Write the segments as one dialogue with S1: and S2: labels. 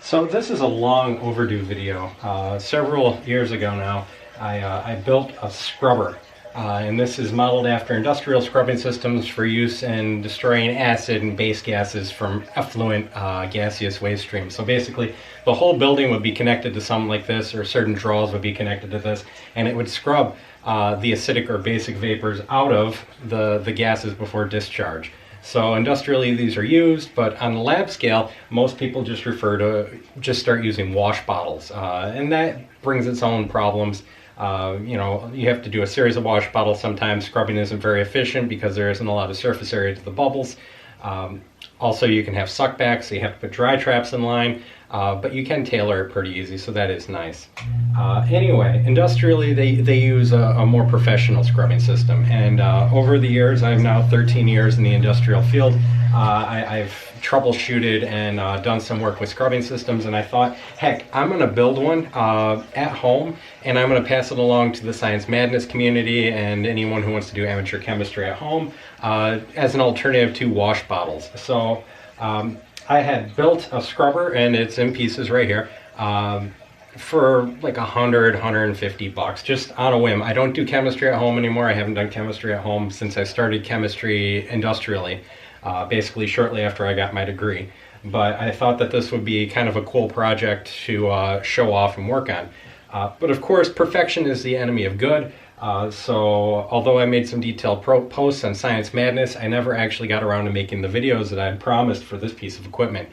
S1: So this is a long overdue video. Several years ago now, I built a scrubber. And this is modeled after industrial scrubbing systems for use in destroying acid and base gases from effluent gaseous waste streams. So basically, the whole building would be connected to something like this, or certain draws would be connected to this, and it would scrub the acidic or basic vapors out of the gases before discharge. So industrially these are used, but on the lab scale, most people just start using wash bottles, and that brings its own problems. You have to do a series of wash bottles sometimes. Scrubbing isn't very efficient because there isn't a lot of surface area to the bubbles. Also, you can have suckbacks, so you have to put dry traps in line, but you can tailor it pretty easy, so that is nice. Anyway, industrially they use a more professional scrubbing system, and over the years, I'm now 13 years in the industrial field. I've troubleshooted and done some work with scrubbing systems, and I thought, heck, I'm going to build one at home, and I'm going to pass it along to the Science Madness community and anyone who wants to do amateur chemistry at home as an alternative to wash bottles. So I had built a scrubber, and it's in pieces right here, for like $150, just on a whim. I don't do chemistry at home anymore. I haven't done chemistry at home since I started chemistry industrially. Basically shortly after I got my degree. But I thought that this would be kind of a cool project to show off and work on. But of course, perfection is the enemy of good. So although I made some detailed posts on Science Madness, I never actually got around to making the videos that I had promised for this piece of equipment.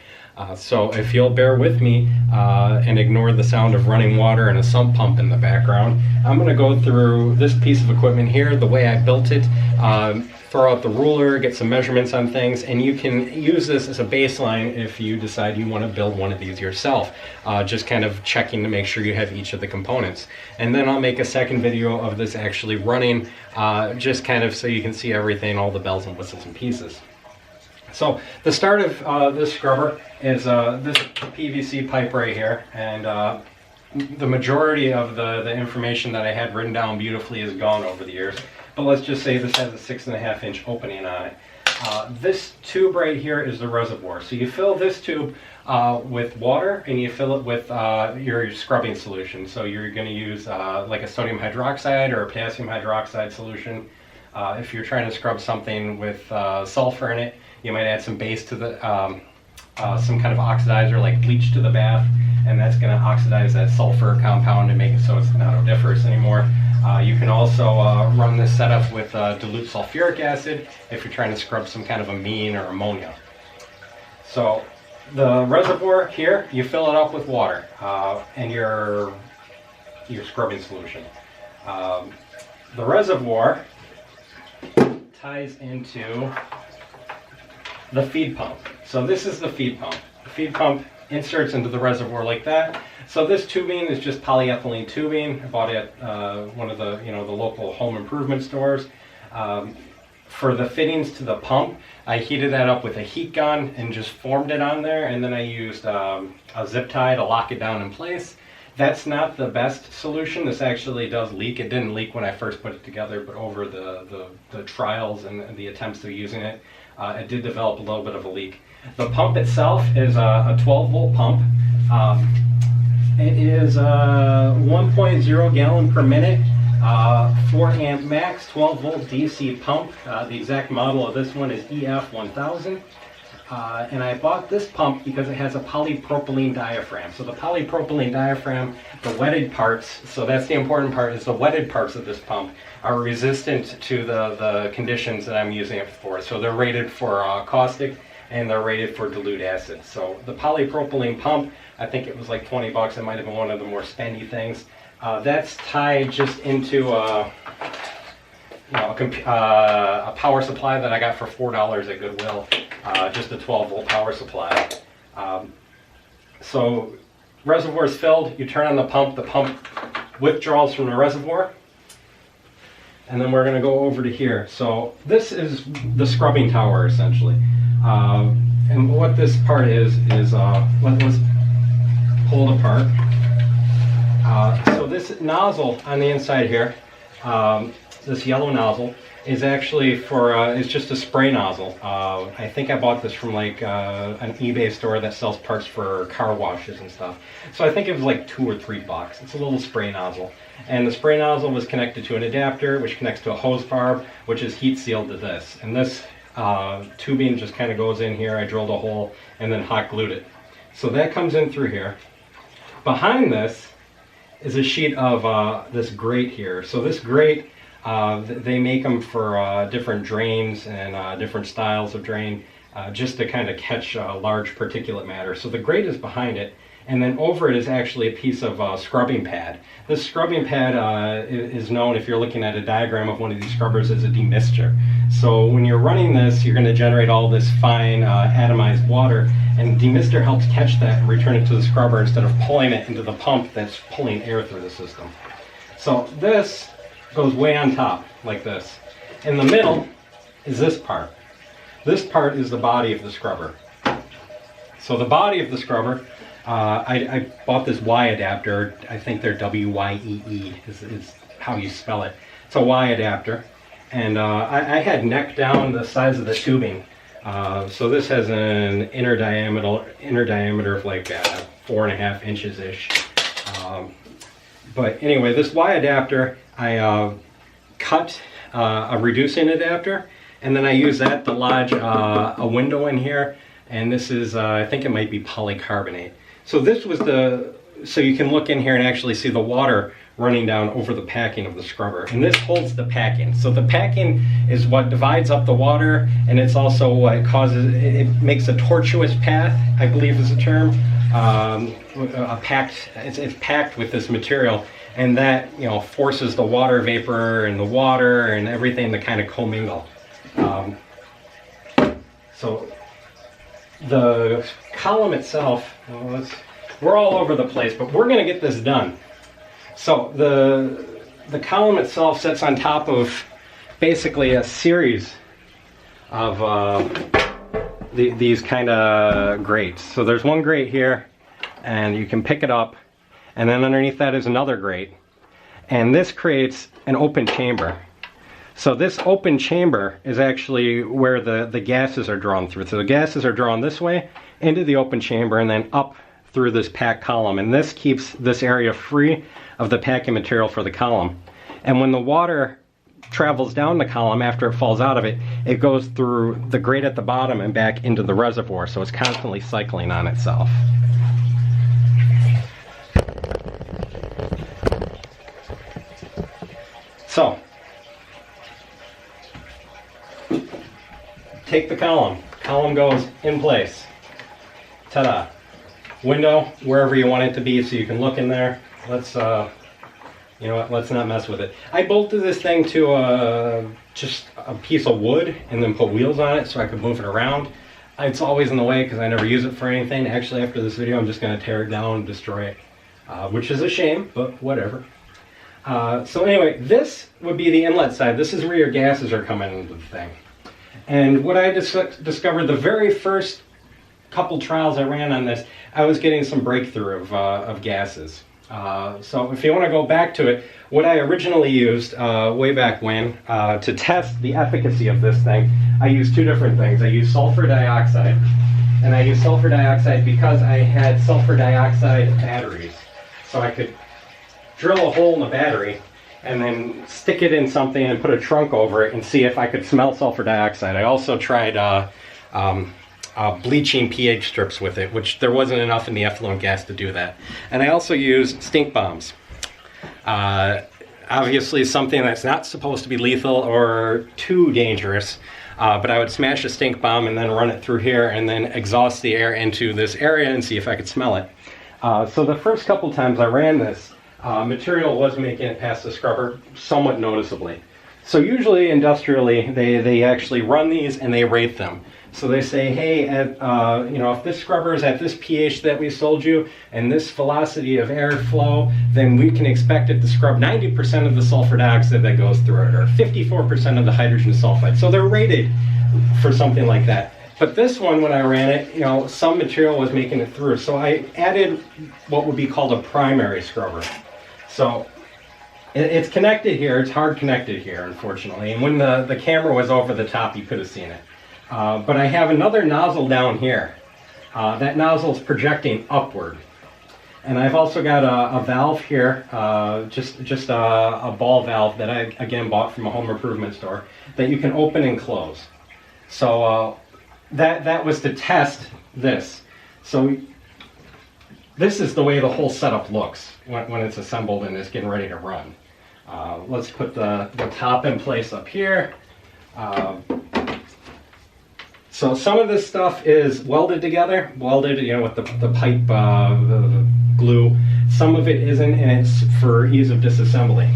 S1: So if you'll bear with me and ignore the sound of running water and a sump pump in the background, I'm going to go through this piece of equipment here, the way I built it, throw out the ruler, get some measurements on things, and you can use this as a baseline if you decide you want to build one of these yourself. Just kind of checking to make sure you have each of the components. And then I'll make a second video of this actually running, just kind of so you can see everything, all the bells and whistles and pieces. So the start of this scrubber is this PVC pipe right here, and the majority of the information that I had written down beautifully is gone over the years. But let's just say this has a 6.5-inch opening on it. This tube right here is the reservoir. So you fill this tube with water, and you fill it with your scrubbing solution. So you're going to use like a sodium hydroxide or a potassium hydroxide solution. If you're trying to scrub something with sulfur in it, you might add some base to the some kind of oxidizer like bleach to the bath, and that's going to oxidize that sulfur compound and make it so it's not odoriferous anymore. You can also run this setup with dilute sulfuric acid if you're trying to scrub some kind of amine or ammonia. So the reservoir here, you fill it up with water and your scrubbing solution. The reservoir ties into the feed pump. So this is the feed pump. The feed pump inserts into the reservoir like that. So this tubing is just polyethylene tubing. I bought it at one of the the local home improvement stores. For the fittings to the pump, I heated that up with a heat gun and just formed it on there, and then I used a zip tie to lock it down in place. That's not the best solution. This actually does leak. It didn't leak when I first put it together, but over the trials and the attempts of using it, it did develop a little bit of a leak. The pump itself is a 12-volt pump. It is 1.0 gallon per minute, 4 amp max, 12-volt DC pump. The exact model of this one is EF1000. And I bought this pump because it has a polypropylene diaphragm. So the polypropylene diaphragm, the wetted parts, so that's the important part, is the wetted parts of this pump are resistant to the conditions that I'm using it for. So they're rated for caustic, and they're rated for dilute acid. So the polypropylene pump, I think it was like 20 bucks. It might have been one of the more spendy things. That's tied just into a power supply that I got for $4 at Goodwill. Just a 12-volt power supply. So reservoir is filled, you turn on the pump withdraws from the reservoir, and then we're going to go over to here. So this is the scrubbing tower essentially. And what this part is let's pull it apart. So this nozzle on the inside here, this yellow nozzle is actually for, it's just a spray nozzle. I think I bought this from like an eBay store that sells parts for car washes and stuff. So I think it was like $2 or $3. It's a little spray nozzle. And the spray nozzle was connected to an adapter, which connects to a hose barb, which is heat sealed to this. And this tubing just kind of goes in here. I drilled a hole and then hot glued it. So that comes in through here. Behind this is a sheet of this grate here. So this grate, they make them for different drains and different styles of drain, just to kind of catch large particulate matter. So the grate is behind it, and then over it is actually a piece of scrubbing pad. This scrubbing pad is known, if you're looking at a diagram of one of these scrubbers, as a demister. So when you're running this, you're going to generate all this fine atomized water, and demister helps catch that and return it to the scrubber instead of pulling it into the pump that's pulling air through the system. So this goes way on top, like this. In the middle is this part. This part is the body of the scrubber. So the body of the scrubber, I bought this Y adapter. I think they're W-Y-E-E is how you spell it. It's a Y adapter. And I had neck down the size of the tubing. So this has an inner diameter of like 4.5 inches-ish. But anyway, this Y adapter, I cut a reducing adapter, and then I use that to lodge a window in here. And this is, I think it might be polycarbonate. So this was so you can look in here and actually see the water running down over the packing of the scrubber. And this holds the packing. So the packing is what divides up the water, and it's also what causes, it makes a tortuous path, I believe is the term. It's packed with this material, and that, you know, forces the water vapor and the water and everything to kind of commingle. So the column itself, well, we're all over the place, but we're going to get this done. So the column itself sits on top of basically a series of these kind of grates. So there's one grate here, and you can pick it up, and then underneath that is another grate, and this creates an open chamber. So this open chamber is actually where the gases are drawn through. So the gases are drawn this way into the open chamber and then up through this packed column, and this keeps this area free of the packing material for the column. And when the water travels down the column after it falls out of it, it goes through the grate at the bottom and back into the reservoir, so it's constantly cycling on itself. So take the column. Column goes in place. Ta-da. Window wherever you want it to be, so you can look in there. Let's you know what, let's not mess with it. I bolted this thing to just a piece of wood and then put wheels on it so I could move it around. It's always in the way because I never use it for anything. Actually, after this video, I'm just going to tear it down and destroy it, which is a shame, but whatever. So anyway, this would be the inlet side. This is where your gases are coming into the thing. And what I discovered the very first couple trials I ran on this, I was getting some breakthrough of gases. So if you want to go back to it, what I originally used way back when to test the efficacy of this thing, I used two different things. I used sulfur dioxide, and I used sulfur dioxide because I had sulfur dioxide batteries. So I could drill a hole in the battery and then stick it in something and put a trunk over it and see if I could smell sulfur dioxide. I also tried bleaching pH strips with it, which there wasn't enough in the effluent gas to do that. And I also used stink bombs. Obviously something that's not supposed to be lethal or too dangerous, but I would smash a stink bomb and then run it through here and then exhaust the air into this area and see if I could smell it. So the first couple times I ran this, material was making it past the scrubber somewhat noticeably. So usually industrially they actually run these and they rate them. So they say, hey, you know, if this scrubber is at this pH that we sold you and this velocity of airflow, then we can expect it to scrub 90% of the sulfur dioxide that goes through it, or 54% of the hydrogen sulfide. So they're rated for something like that. But this one, when I ran it, you know, some material was making it through. So I added what would be called a primary scrubber. So It's connected here. It's hard connected here, unfortunately. And when the camera was over the top, you could have seen it. But I have another nozzle down here. That nozzle is projecting upward. And I've also got a valve here, just a ball valve that I, again, bought from a home improvement store that you can open and close. So that was to test this. So this is the way the whole setup looks when it's assembled and it's getting ready to run. Let's put the top in place up here. So some of this stuff is welded together, with the pipe the glue. Some of it isn't, and it's for ease of disassembly.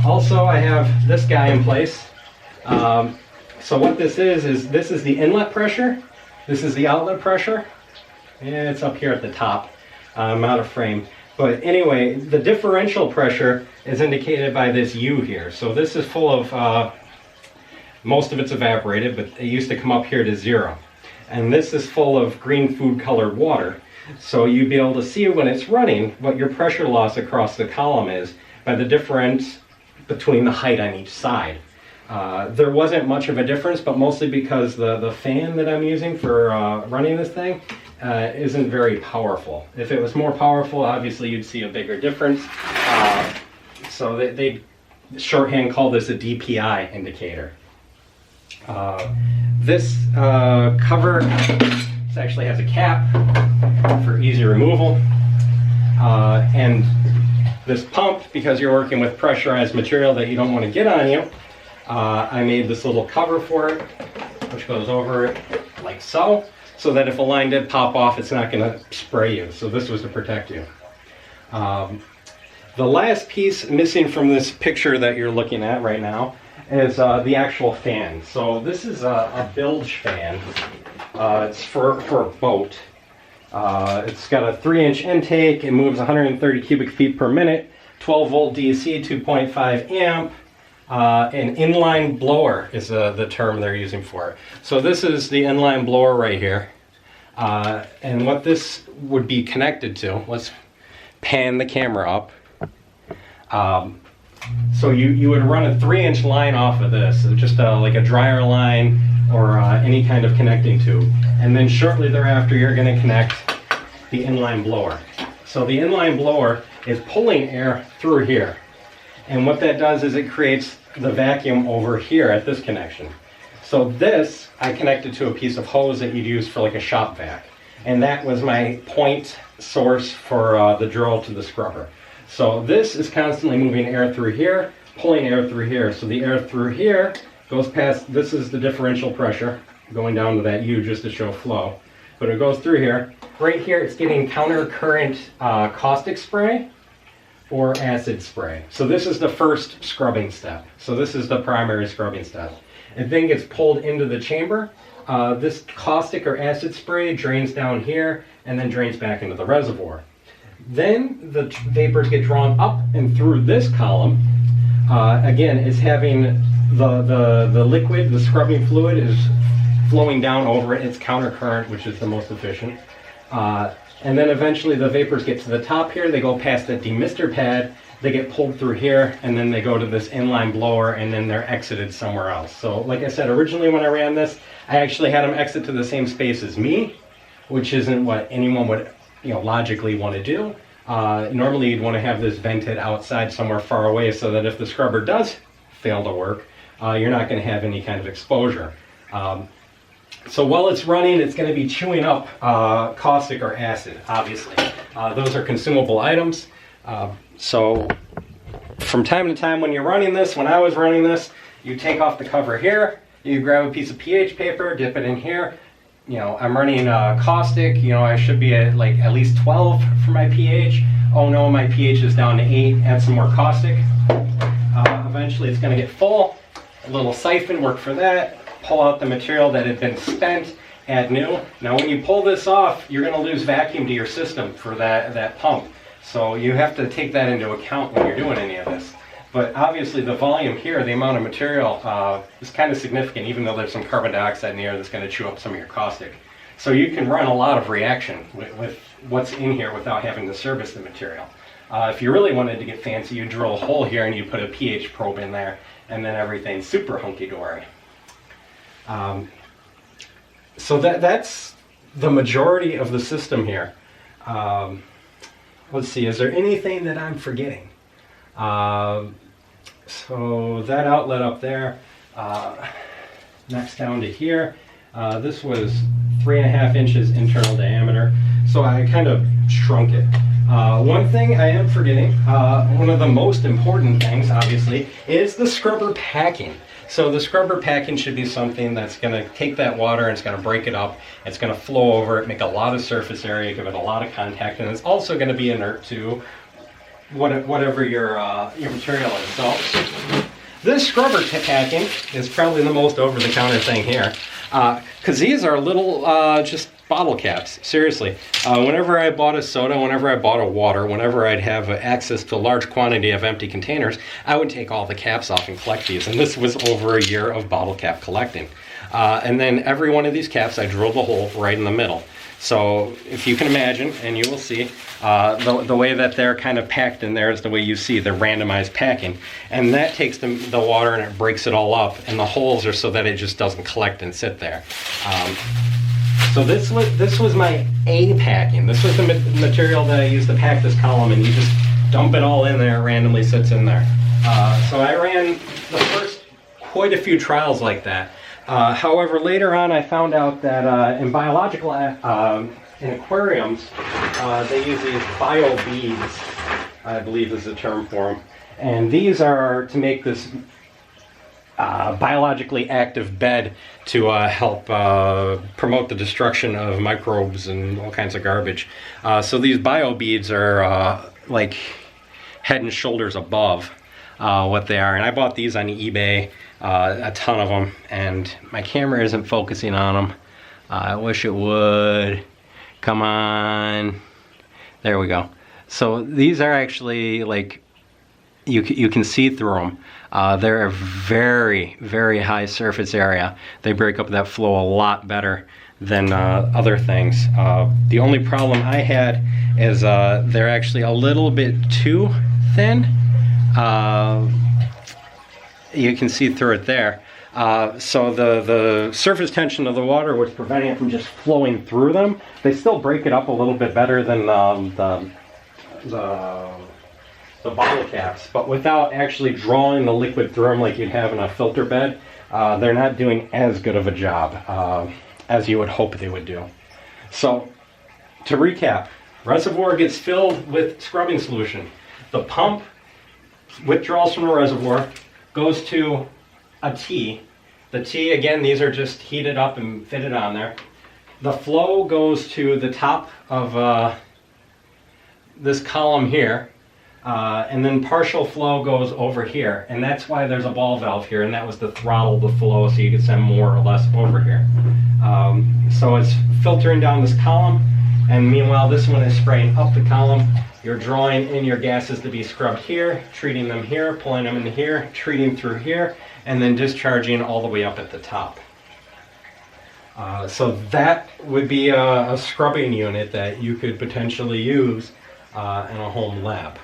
S1: Also, I have this guy in place. So what this is this is the inlet pressure. This is the outlet pressure. Yeah, it's up here at the top. I'm out of frame. But anyway, the differential pressure is indicated by this U here. So this is full of, most of it's evaporated, but it used to come up here to 0. And this is full of green food colored water. So you'd be able to see when it's running what your pressure loss across the column is by the difference between the height on each side. There wasn't much of a difference, but mostly because the fan that I'm using for running this thing isn't very powerful. If it was more powerful, obviously you'd see a bigger difference. So they shorthand call this a DPI indicator. This cover, this actually has a cap for easy removal. And this pump, because you're working with pressurized material that you don't want to get on you, I made this little cover for it, which goes over it like so that if a line did pop off, it's not going to spray you. So this was to protect you. The last piece missing from this picture that you're looking at right now is the actual fan. So this is a bilge fan. It's for a boat. It's got a 3-inch intake. It moves 130 cubic feet per minute, 12 volt DC, 2.5 amp. An inline blower is the term they're using for it. So this is the inline blower right here. And what this would be connected to, let's pan the camera up. So you would run a 3-inch line off of this, just like a dryer line or any kind of connecting tube. And then shortly thereafter, you're going to connect the inline blower. So the inline blower is pulling air through here. And what that does is it creates the vacuum over here at this connection. So this, I connected to a piece of hose that you'd use for like a shop vac. And that was my point source for the drill to the scrubber. So this is constantly moving air through here, pulling air through here. So the air through here goes past, this is the differential pressure, going down to that U just to show flow. But it goes through here. Right here it's getting counter current caustic spray or acid spray. So this is the first scrubbing step. So this is the primary scrubbing step. It then gets pulled into the chamber. This caustic or acid spray drains down here and then drains back into the reservoir. Then the vapors get drawn up and through this column. Again, it's having the liquid, the scrubbing fluid is flowing down over it. It's counter current, which is the most efficient. And then eventually the vapors get to the top here, they go past the demister pad, they get pulled through here, and then they go to this inline blower, and then they're exited somewhere else. So like I said, originally when I ran this, I actually had them exit to the same space as me, which isn't what anyone would logically want to do. Normally you'd want to have this vented outside somewhere far away so that if the scrubber does fail to work, you're not going to have any kind of exposure. So while it's running, it's going to be chewing up caustic or acid, obviously. Those are consumable items. So from time to time when you're running this, when I was running this, you take off the cover here, you grab a piece of pH paper, dip it in here. I'm running caustic, I should be at like at least 12 for my pH. Oh no, my pH is down to 8, add some more caustic. Eventually it's going to get full. A little siphon, work for that. Pull out the material that had been spent, add new. Now when you pull this off, you're going to lose vacuum to your system for that pump. So you have to take that into account when you're doing any of this. But obviously the volume here, the amount of material is kind of significant, even though there's some carbon dioxide in the air that's going to chew up some of your caustic. So you can run a lot of reaction with what's in here without having to service the material. If you really wanted to get fancy, you drill a hole here and you put a pH probe in there, and then everything's super hunky-dory. So that's the majority of the system here. Let's see, is there anything that I'm forgetting? So that outlet up there, next down to here, this was 3.5 inches internal diameter, so I kind of shrunk it. One thing I am forgetting, one of the most important things, obviously, is the scrubber packing. So the scrubber packing should be something that's going to take that water and it's going to break it up. It's going to flow over it, make a lot of surface area, give it a lot of contact, and it's also going to be inert to whatever your material is. So this scrubber packing is probably the most over-the-counter thing here, because these are little just bottle caps. Seriously, whenever I bought a soda, whenever I bought a water, whenever I'd have access to a large quantity of empty containers, I would take all the caps off and collect these. And this was over a year of bottle cap collecting. And then every one of these caps, I drilled a hole right in the middle. So if you can imagine, and you will see, the way that they're kind of packed in there is the way you see the randomized packing. And that takes the water and it breaks it all up, and the holes are so that it just doesn't collect and sit there. So this was my A packing. This was the material that I used to pack this column, and you just dump it all in there, it randomly sits in there. So I ran the first quite a few trials like that. However, later on I found out that in biological in aquariums, they use these bio beads, I believe is the term for them. And these are to make this biologically active bed to help promote the destruction of microbes and all kinds of garbage. So these bio beads are like head and shoulders above what they are. And I bought these on eBay, a ton of them, and my camera isn't focusing on them. I wish it would. Come on. There we go. So these are actually like, you can see through them. They're a very, very high surface area. They break up that flow a lot better than other things. The only problem I had is they're actually a little bit too thin. You can see through it there. So the surface tension of the water was preventing it from just flowing through them. They still break it up a little bit better than the bottle caps, but without actually drawing the liquid through them like you'd have in a filter bed. They're not doing as good of a job as you would hope they would do. So to recap, reservoir gets filled with scrubbing solution. The pump withdraws from the reservoir, goes to a T. The T, again, these are just heated up and fitted on there. The flow goes to the top of this column here, and then partial flow goes over here, and that's why there's a ball valve here, and that was to throttle the flow so you could send more or less over here. So it's filtering down this column, and meanwhile this one is spraying up the column. You're drawing in your gases to be scrubbed here, treating them here, pulling them in here, treating through here, and then discharging all the way up at the top. So that would be a scrubbing unit that you could potentially use in a home lab.